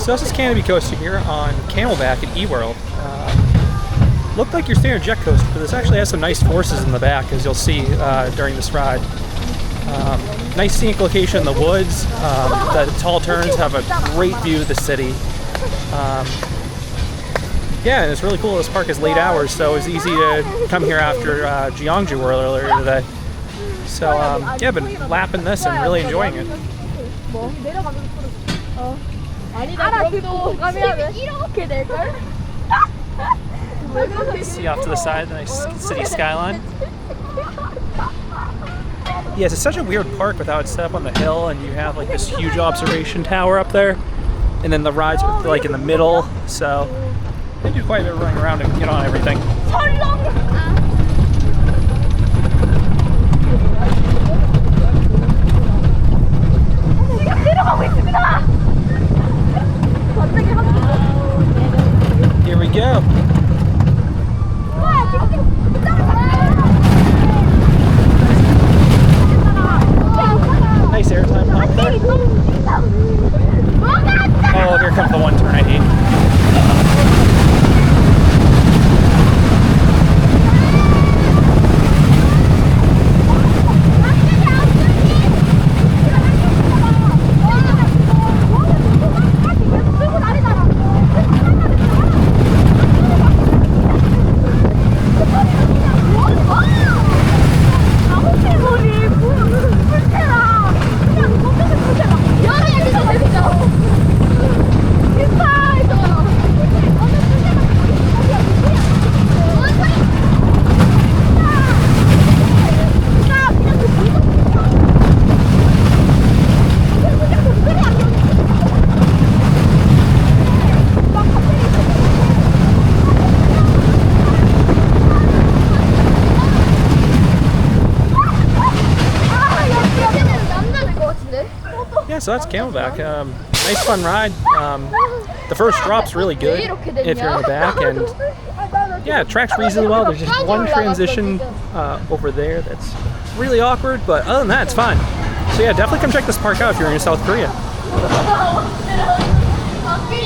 So this is Canopy Coaster here on Camel Back at eWorld. Looked like your standard jet coaster, but this actually has some nice forces in the back, as you'll see during this ride. Nice scenic location in the woods. The tall turns have a great view of the city. Yeah, and it's really cool. This park is late hours, so it's easy to come here after Gyeongju World earlier today. So yeah, been lapping this and really enjoying it. See off to the side, the nice city skyline. Yes, it's such a weird park with how it's set up on the hill, and you have like this huge observation tower up there, and then the rides are like in the middle, so they do quite a bit of running around and get on everything. Here we go. Nice airtime pump there. Oh, here comes the one turn I hate. Yeah, so that's Camel Back. Nice fun ride. The first drop's really good if you're in the back, and yeah, it tracks reasonably well. There's just one transition over there that's really awkward, but other than that, it's fun. So yeah, definitely come check this park out if you're in South Korea.